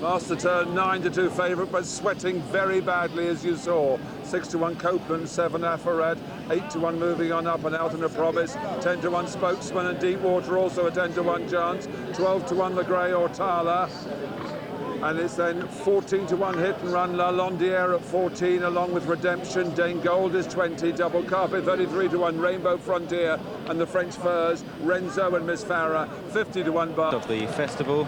Master Tern 9-2 favourite, but sweating very badly, as you saw. 6-1 Copeland, 7 Afarad, 8-1 moving on up and out in a promise. 10-1 Spokesman and Deepwater, also a 10-1 chance. 12-1 the Grey Ortala. And it's then 14-1 Hit and Run La Londière at 14, along with Redemption. Dane Gold is 20, Double Carpet 33-1 Rainbow Frontier and the French Furs, Renzo and Miss Farah 50-1 bar. Of the festival,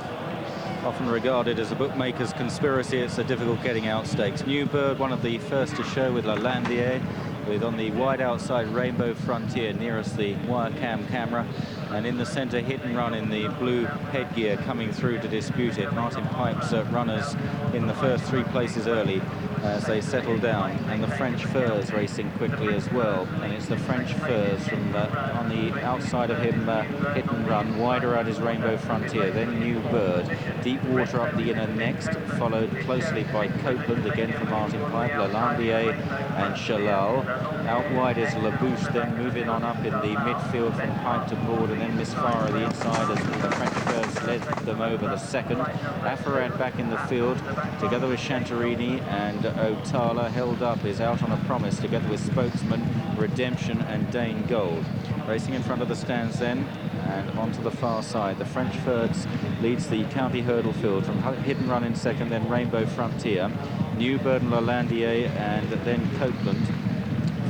often regarded as a bookmaker's conspiracy, it's a difficult getting out stakes. New Bird, one of the first to show with La Landier, with on the wide outside Rainbow Frontier nearest the wire camera, and in the centre Hit and Run in the blue headgear coming through to dispute it. Martin Pipe's runners in the first 3 places early as they settle down, and the French Furs racing quickly as well. And it's the French Furs from on the outside of him, Hit and Run, wider out his Rainbow Frontier, then New Bird, Deepwater up the inner next, followed closely by Copeland, again from Martin Pipe, Lalandier and Shalal. Out wide is Labouche, then moving on up in the midfield from Pipe to board, and then Miss Farah the inside as the French Furs led them over the second. Afarad back in the field together with Chantarini, and Otala held up is Out on a Promise together with Spokesman, Redemption and Dane Gold. Racing in front of the stands then, and onto the far side. The French Furs leads the county hurdle field from Hit and Run in second, then Rainbow Frontier, New Bird and Lalandier, and then Copeland,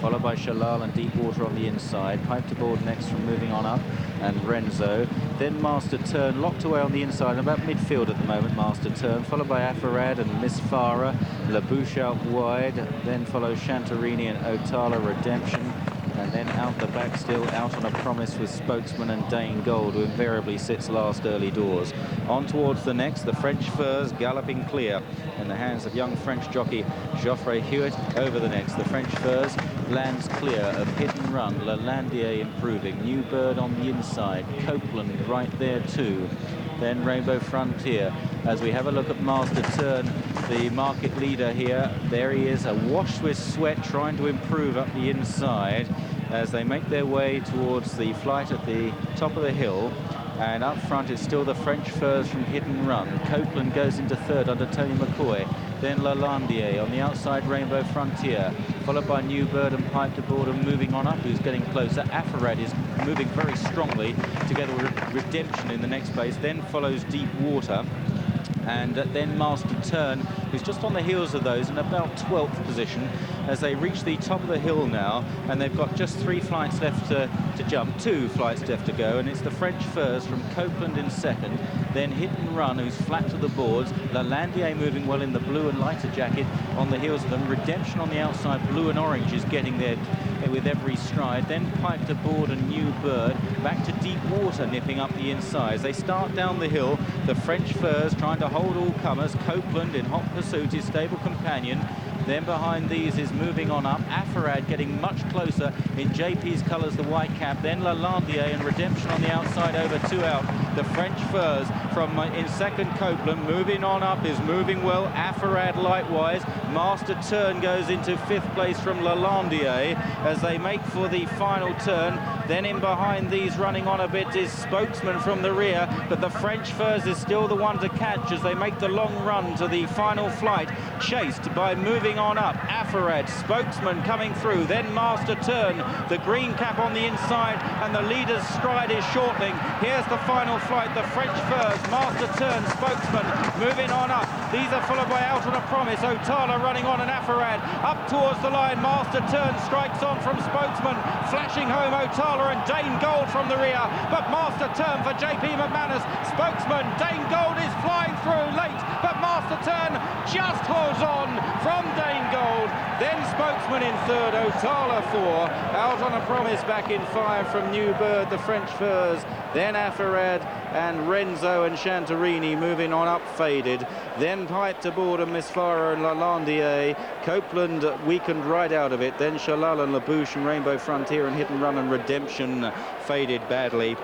followed by Shalal and Deepwater on the inside. Pipe to board next from moving on up, and Renzo. Then Master Tern locked away on the inside, about midfield at the moment, Master Tern, followed by Afarad and Miss Farah. Labouche out wide, then follows Chantarini and Otala, Redemption. And then out the back still, Out on a Promise with Spokesman and Dane Gold, who invariably sits last early doors. On towards the next, the French Furs galloping clear in the hands of young French jockey Geoffrey Hewitt. Over the next, the French Furs lands clear of Hit and Run, Lalandier improving, New Bird on the inside, Copeland right there too. Then Rainbow Frontier. As we have a look at Master Tern, the market leader here, there he is, awash with sweat, trying to improve up the inside as they make their way towards the flight at the top of the hill. And up front is still the French Furs from Hit and Run. Copeland goes into third under Tony McCoy. Then Lalandier on the outside, Rainbow Frontier, followed by New Bird and Pipe to board and moving on up, who's getting closer. Afarad is moving very strongly together with Redemption in the next place. Then follows Deepwater. And then Master Tern, who's just on the heels of those in about 12th position as they reach the top of the hill now, and they've got just 3 flights left to jump, 2 flights left to go, and it's the French Furs from Copeland in second, then Hit and Run, who's flat to the boards, Lalandier moving well in the blue and lighter jacket on the heels of them, Redemption on the outside, blue and orange is getting there with every stride, then Pipe to board and New Bird, back to Deepwater nipping up the inside. As they start down the hill, the French Furs trying to hold all comers, Copeland in hot pursuit, his stable companion. Then behind these is moving on up, Afarad getting much closer in JP's colours, the white cap, then Lalandier and Redemption on the outside over 2 out. The French Furs from in second, Copeland moving on up is moving well, Afarad likewise. Master Tern goes into 5th place from Lalandier as they make for the final turn. Then in behind these running on a bit is Spokesman from the rear, but the French Furs is still the one to catch as they make the long run to the final flight, chased by moving on up, Afarad, Spokesman coming through, then Master Tern, the green cap on the inside, and the leader's stride is shortening. Here's the final flight, the French Furs, Master Tern, Spokesman moving on up. These are followed by Out on a Promise, Otala running on, and Afarad up towards the line. Master Tern strikes on from Spokesman, flashing home Otala and Dane Gold from the rear, but Master Tern for JP McManus. Spokesman, Dane Gold is flying through late, but Master Tern just holds on from Dane Gold. Then Spokesman in third, Otala 4, Out on a Promise back in 5 from New Bird, the French Furs, then Afarad and Renzo and Chantarini moving on up, faded. Then Pipe to board and Miss Farah and Lalandier. Copeland weakened right out of it. Then Shalal and Labouche and Rainbow Frontier and Hit and Run and Redemption faded badly.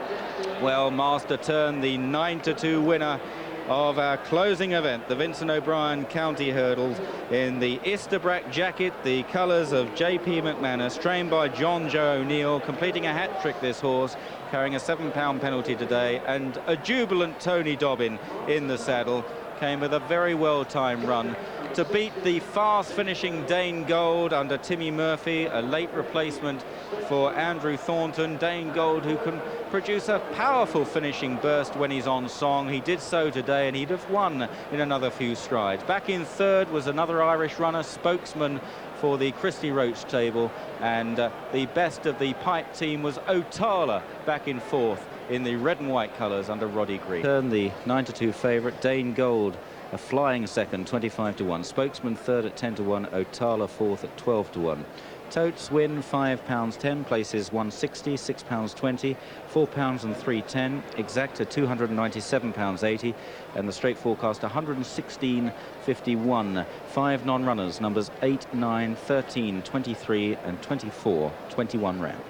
Well, Master Tern, the 9-2 winner of our closing event, the Vincent O'Brien County Hurdles, in the Istabrack jacket, the colours of JP McManus, trained by Jonjo O'Neill, completing a hat-trick, this horse, carrying a £7 penalty today, and a jubilant Tony Dobbin in the saddle, came with a very well-timed run to beat the fast-finishing Dane Gold under Timmy Murphy, a late replacement for Andrew Thornton. Dane Gold, who can produce a powerful finishing burst when he's on song. He did so today, and he'd have won in another few strides. Back in third was another Irish runner, spokesman for the Christie Roach table, and the best of the pipe team was O'Tala back in fourth in the red and white colours under Roddy Green. Tern, the 9-2 favourite. Dane Gold, a flying second, 25-1. Spokesman third at 10-1. O'Tala fourth at 12-1. Totes win £5.10, places 160, £6.20, £4 and 3.10. Exacta £297.80, and the straight forecast 116.51. 5 non-runners, numbers 8, 9, 13, 23 and 24, 21 round.